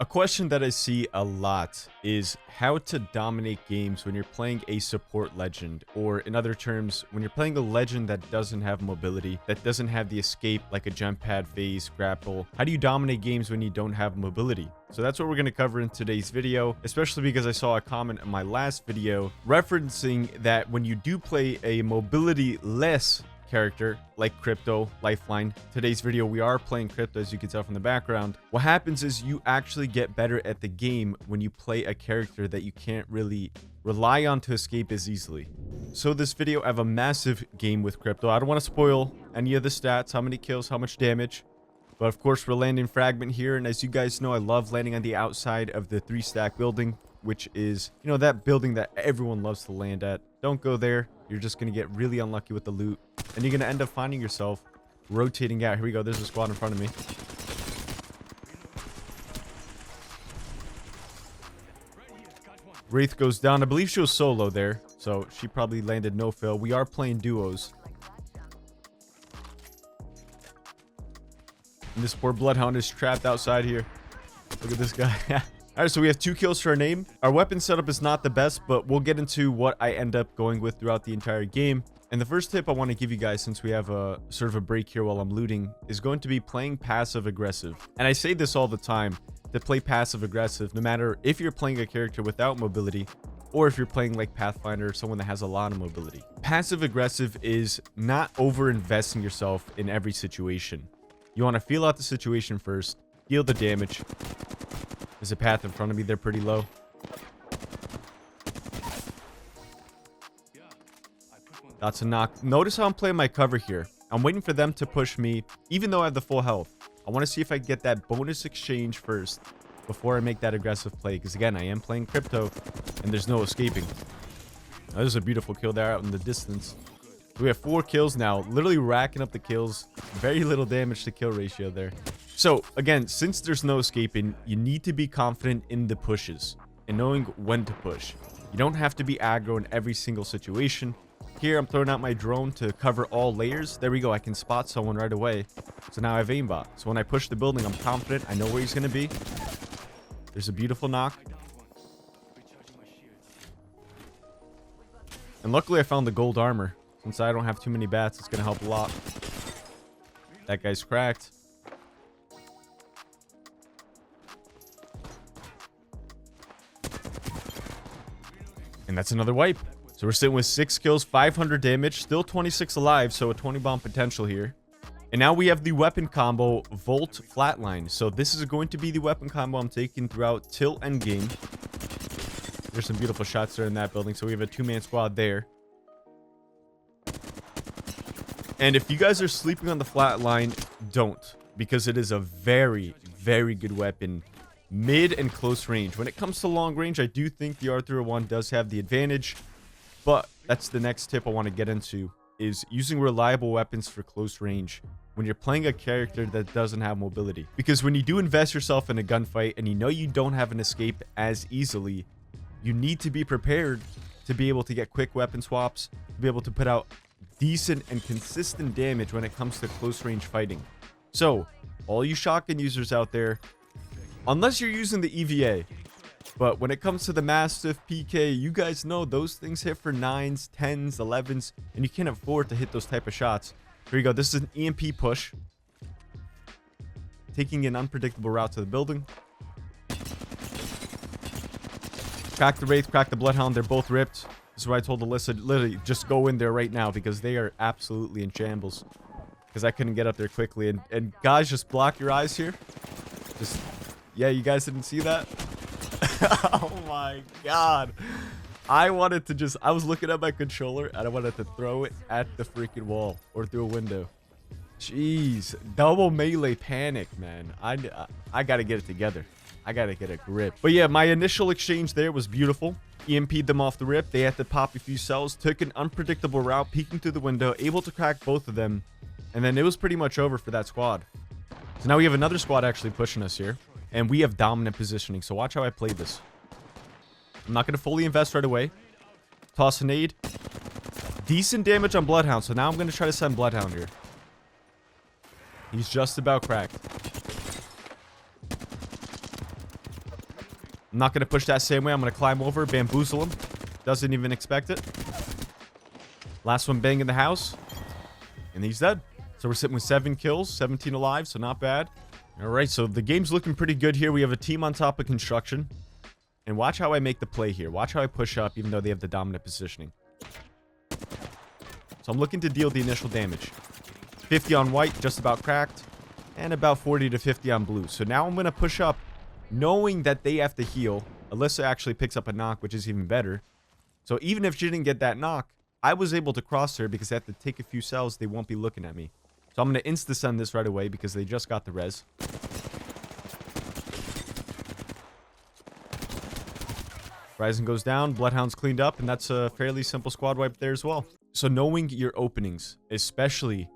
A question that I see a lot is how to dominate games when you're playing a support legend, or in other terms, when you're playing a legend that doesn't have mobility, that doesn't have the escape like a jump pad, phase, grapple. How do you dominate games when you don't have mobility? So that's what we're going to cover in today's video, especially because I saw a comment in my last video referencing that when you do play a mobility less character like Crypto, Lifeline. Today's video, we are playing Crypto, as you can tell from the background. What happens is you actually get better at the game when you play a character that you can't really rely on to escape as easily. So this video, I have a massive game with Crypto. I don't want to spoil any of the stats, how many kills, how much damage. But of course, we're landing Fragment here. And as you guys know, I love landing on the outside of the 3-stack building, which is, you know, that building that everyone loves to land at. Don't go there. You're just going to get really unlucky with the loot. And you're going to end up finding yourself rotating out. Here we go. There's a squad in front of me. Wraith goes down. I believe she was solo there, so she probably landed no fill. We are playing duos. And this poor Bloodhound is trapped outside here. Look at this guy. Alright, so we have 2 kills to our name. Our weapon setup is not the best, but we'll get into what I end up going with throughout the entire game. And the first tip I want to give you guys, since we have a sort of a break here while I'm looting, is going to be playing passive aggressive. And I say this all the time, to play passive aggressive, no matter if you're playing a character without mobility, or if you're playing like Pathfinder or someone that has a lot of mobility. Passive aggressive is not over investing yourself in every situation. You want to feel out the situation first, deal the damage. There's a path in front of me. They're pretty low. That's a knock. Notice how I'm playing my cover here. I'm waiting for them to push me, even though I have the full health. I want to see if I can get that bonus exchange first before I make that aggressive play. Because again, I am playing Crypto, and there's no escaping. Now, there's a beautiful kill there out in the distance. We have 4 kills now, literally racking up the kills. Very little damage to kill ratio there. So again, since there's no escaping, you need to be confident in the pushes and knowing when to push. You don't have to be aggro in every single situation. Here, I'm throwing out my drone to cover all layers. There we go. I can spot someone right away. So now I have aimbot. So when I push the building, I'm confident. I know where he's going to be. There's a beautiful knock. And luckily, I found the gold armor. Since I don't have too many bats, it's going to help a lot. That guy's cracked. And that's another wipe. So we're sitting with 6 kills, 500 damage, still 26 alive, so a 20 bomb potential here. And now we have the weapon combo, Volt Flatline. So this is going to be the weapon combo I'm taking throughout till endgame. There's some beautiful shots there in that building. So we have a 2-man squad there. And if you guys are sleeping on the Flatline, don't. Because it is a very, very good weapon. Mid and close range. When it comes to long range, I do think the R301 does have the advantage. But that's the next tip I want to get into, is using reliable weapons for close range when you're playing a character that doesn't have mobility. Because when you do invest yourself in a gunfight and you know you don't have an escape as easily, you need to be prepared to be able to get quick weapon swaps, to be able to put out decent and consistent damage when it comes to close range fighting. So, all you shotgun users out there, unless you're using the EVA, but when it comes to the Mastiff PK, you guys know those things hit for 9s, 10s, 11s, and you can't afford to hit those type of shots. Here you go. This is an EMP push. Taking an unpredictable route to the building. Crack the Wraith, crack the Bloodhound. They're both ripped. This is why I told Alyssa, literally, just go in there right now because they are absolutely in shambles. Because I couldn't get up there quickly. And guys, just block your eyes here. Just, yeah, you guys didn't see that? Oh my god. I wanted to just, I was looking at my controller and I wanted to throw it at the freaking wall or through a window. Jeez, double melee panic, man. I gotta get it together. I gotta get a grip. But yeah, my initial exchange there was beautiful. EMP'd them off the rip. They had to pop a few cells, took an unpredictable route, peeking through the window, able to crack both of them. And then it was pretty much over for that squad. So now we have another squad actually pushing us here. And we have dominant positioning. So watch how I play this. I'm not going to fully invest right away. Toss a nade. Decent damage on Bloodhound. So now I'm going to try to send Bloodhound here. He's just about cracked. I'm not going to push that same way. I'm going to climb over, bamboozle him. Doesn't even expect it. Last one bang in the house. And he's dead. So we're sitting with 7 kills, 17 alive, so not bad. All right, so the game's looking pretty good here. We have a team on top of construction. And watch how I make the play here. Watch how I push up, even though they have the dominant positioning. So I'm looking to deal the initial damage. 50 on white, just about cracked. And about 40 to 50 on blue. So now I'm going to push up, knowing that they have to heal. Alyssa actually picks up a knock, which is even better. So even if she didn't get that knock, I was able to cross her because I have to take a few cells. They won't be looking at me. So I'm going to insta-send this right away because they just got the res. Ryzen goes down. Bloodhound's cleaned up. And that's a fairly simple squad wipe there as well. So knowing your openings, especially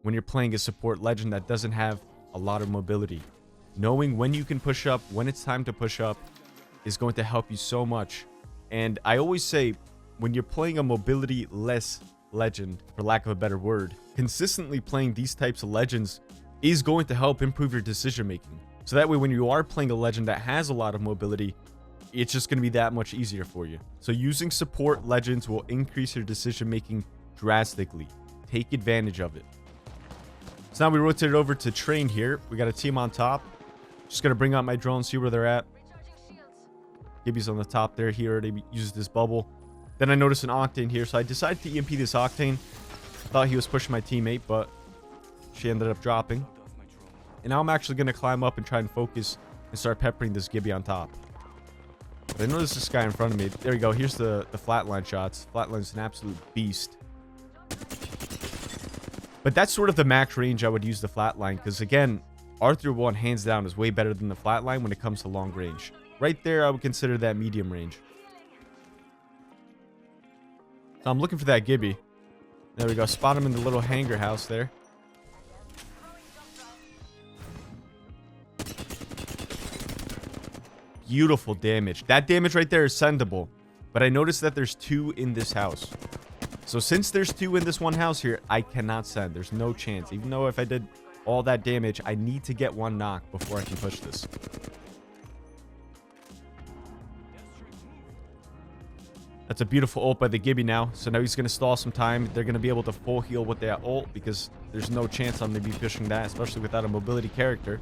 when you're playing a support legend that doesn't have a lot of mobility, knowing when you can push up, when it's time to push up, is going to help you so much. And I always say, when you're playing a mobility-less legend, for lack of a better word, consistently playing these types of legends is going to help improve your decision-making. So that way, when you are playing a legend that has a lot of mobility, it's just going to be that much easier for you. So using support legends will increase your decision-making drastically. Take advantage of it. So now we rotate it over to train here. We got a team on top. Just going to bring out my drone, see where they're at. Gibby's on the top there. He already uses this bubble. Then I noticed an Octane here, so I decided to EMP this Octane. Thought he was pushing my teammate, but she ended up dropping. And now I'm actually going to climb up and try and focus and start peppering this Gibby on top. But I noticed this guy in front of me. There we go. Here's the flatline shots. Flatline's an absolute beast. But that's sort of the max range I would use the flatline, because again, Arthur 1 hands down is way better than the flatline when it comes to long range. Right there, I would consider that medium range. So I'm looking for that Gibby. There we go. Spot him in the little hangar house there. Beautiful damage. That damage right there is sendable. But I noticed that there's 2 in this house. So since there's 2 in this one house here, I cannot send. There's no chance. Even though if I did all that damage, I need to get 1 knock before I can push this. That's a beautiful ult by the Gibby now. So now he's going to stall some time. They're going to be able to full heal with that ult because there's no chance I'm going to be pushing that, especially without a mobility character.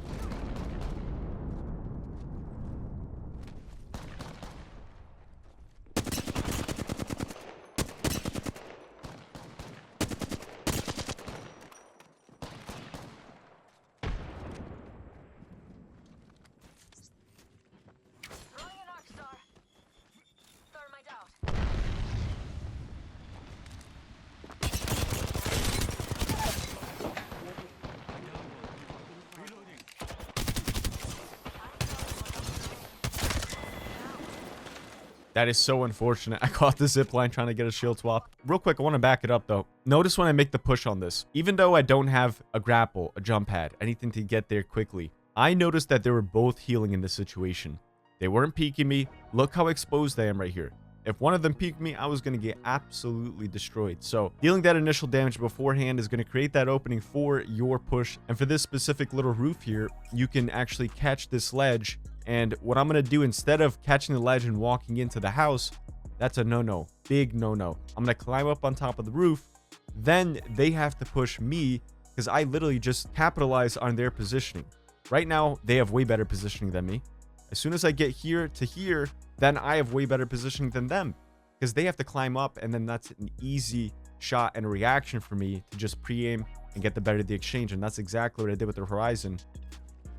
That is so unfortunate. I caught the zipline trying to get a shield swap. Real quick, I want to back it up though. Notice when I make the push on this, even though I don't have a grapple, a jump pad, anything to get there quickly, I noticed that they were both healing in this situation. They weren't peeking me. Look how exposed I am right here. If one of them peeked me, I was going to get absolutely destroyed. So dealing that initial damage beforehand is going to create that opening for your push. And for this specific little roof here, you can actually catch this ledge. And what I'm going to do, instead of catching the ledge and walking into the house, that's a no-no. Big no-no. I'm going to climb up on top of the roof. Then they have to push me because I literally just capitalize on their positioning. Right now, they have way better positioning than me. As soon as I get here to here, then I have way better positioning than them because they have to climb up, and then that's an easy shot and a reaction for me to just pre-aim and get the better of the exchange. And that's exactly what I did with the Horizon.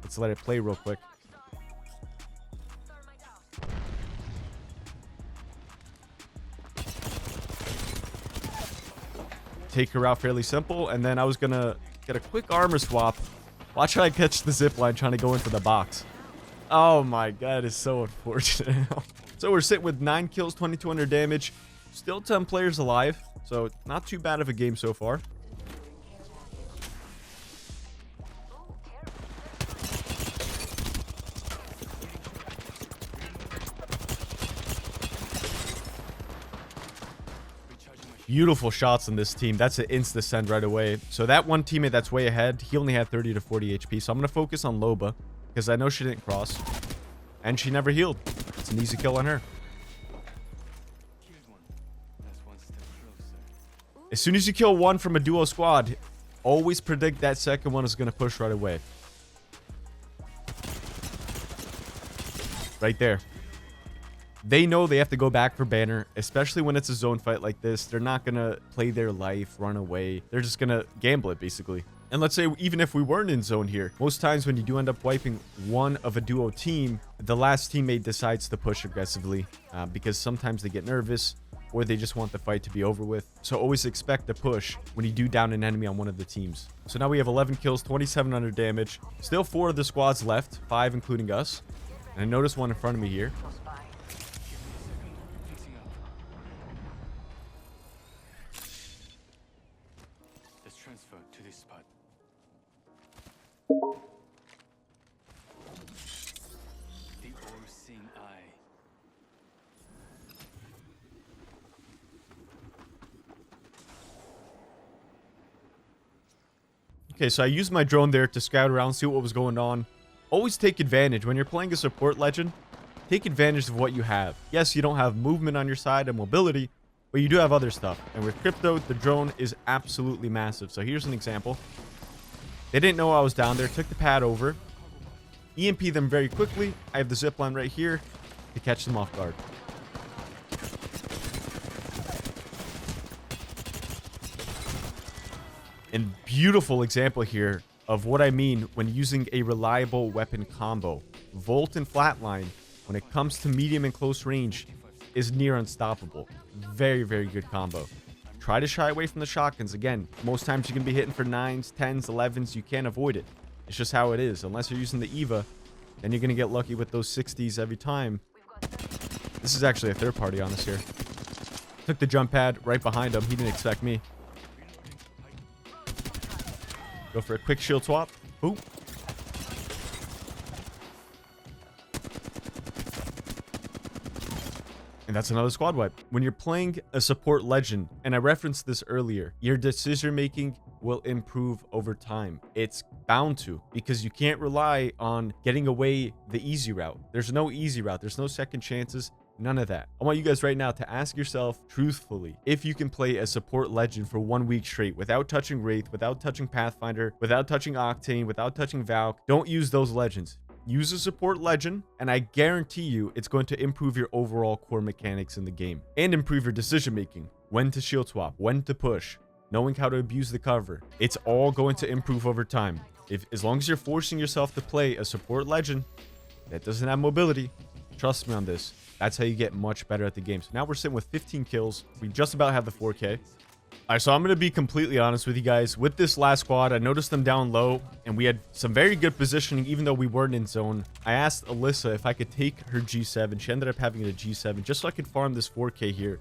Let's let it play real quick. Take her out fairly simple, and then I was gonna get a quick armor swap. Watch how I catch the zipline trying to go into the box. Oh my god, it's so unfortunate. So we're sitting with 9 kills, 2200 damage, still 10 players alive, so not too bad of a game so far. Beautiful shots on this team. That's an insta send right away. So that one teammate that's way ahead, he only had 30 to 40 HP. So I'm going to focus on Loba because I know she didn't cross and she never healed. That's an easy kill on her. As soon as you kill one from a duo squad, always predict that second one is going to push right away. Right there. They know they have to go back for banner, especially when it's a zone fight like this. They're not going to play their life, run away. They're just going to gamble it, basically. And let's say even if we weren't in zone here, most times when you do end up wiping one of a duo team, the last teammate decides to push aggressively because sometimes they get nervous or they just want the fight to be over with. So always expect a push when you do down an enemy on one of the teams. So now we have 11 kills, 2700 damage. Still 4 of the squads left, 5 including us. And I noticed one in front of me here. Let's transfer to this spot. The all-seeing eye. Okay, so I used my drone there to scout around, see what was going on. Always take advantage. When you're playing a support legend, take advantage of what you have. Yes, you don't have movement on your side and mobility, but you do have other stuff. And with crypto, the drone is absolutely massive. So here's an example. They didn't know I was down there. Took the pad over. EMP them very quickly. I have the zipline right here to catch them off guard. And beautiful example here of what I mean when using a reliable weapon combo. Volt and Flatline, when it comes to medium and close range, is near unstoppable. Very, very good combo. Try to shy away from the shotguns. Again, most times you can be hitting for 9s, 10s, 11s. You can't avoid it. It's just how it is. Unless you're using the EVA, then you're going to get lucky with those 60s every time. This is actually a third party on us here. Took the jump pad right behind him. He didn't expect me. Go for a quick shield swap. Boop. And that's another squad wipe. When you're playing a support legend, and I referenced this earlier, your decision making will improve over time. It's bound to, because you can't rely on getting away the easy route. There's no easy route. There's no second chances. None of that. I want you guys right now to ask yourself truthfully if you can play a support legend for 1 week straight without touching Wraith, without touching Pathfinder, without touching Octane, without touching Valk. Don't use those legends. Use a support legend, and I guarantee you it's going to improve your overall core mechanics in the game and improve your decision making. When to shield swap, when to push, knowing how to abuse the cover. It's all going to improve over time. As long as you're forcing yourself to play a support legend that doesn't have mobility, trust me on this. That's how you get much better at the game. So now we're sitting with 15 kills. We just about have the 4K. All right, so I'm going to be completely honest with you guys. With this last squad, I noticed them down low, and we had some very good positioning, even though we weren't in zone. I asked Alyssa if I could take her G7. She ended up having a G7 just so I could farm this 4K here.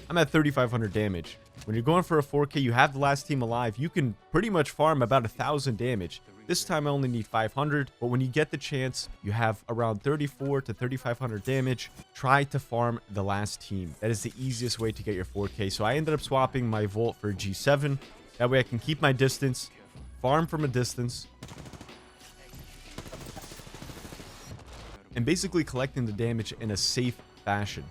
I'm at 3,500 damage. When you're going for a 4K, you have the last team alive. You can pretty much farm about 1,000 damage. This time I only need 500, but when you get the chance, you have around 34 to 3,500 damage. Try to farm the last team. That is the easiest way to get your 4K. So I ended up swapping my Volt for G7. That way I can keep my distance, farm from a distance, and basically collecting the damage in a safe fashion.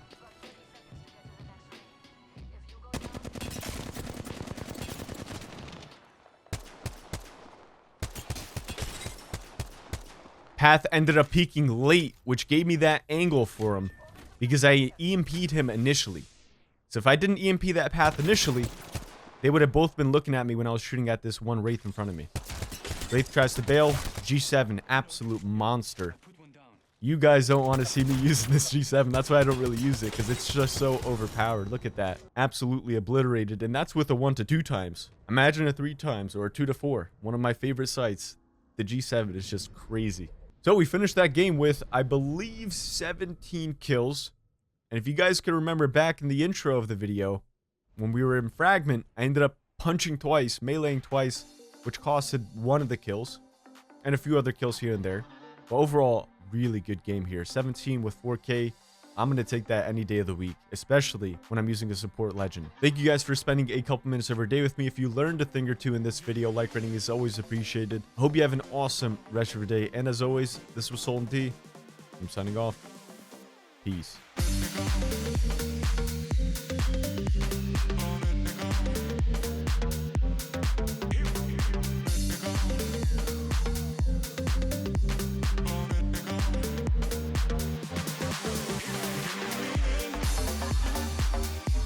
Path ended up peeking late, which gave me that angle for him because I EMP'd him initially. So if I didn't EMP that Path initially, they would have both been looking at me when I was shooting at this one Wraith in front of me. Wraith tries to bail. G7, absolute monster. You guys don't want to see me using this G7. That's why I don't really use it, because it's just so overpowered. Look at that. Absolutely obliterated. And that's with a 1 to 2 times. Imagine a 3 times or a 2 to 4. One of my favorite sights. The G7 is just crazy. So we finished that game with, I believe, 17 kills. And if you guys can remember back in the intro of the video, when we were in Fragment, I ended up punching twice, meleeing twice, which costed 1 of the kills. And a few other kills here and there. But overall, really good game here. 17 with 4K. I'm going to take that any day of the week, especially when I'm using a support legend. Thank you guys for spending a couple minutes of your day with me. If you learned a thing or two in this video, like rating is always appreciated. I hope you have an awesome rest of your day. And as always, this was Sultan. I'm signing off. Peace.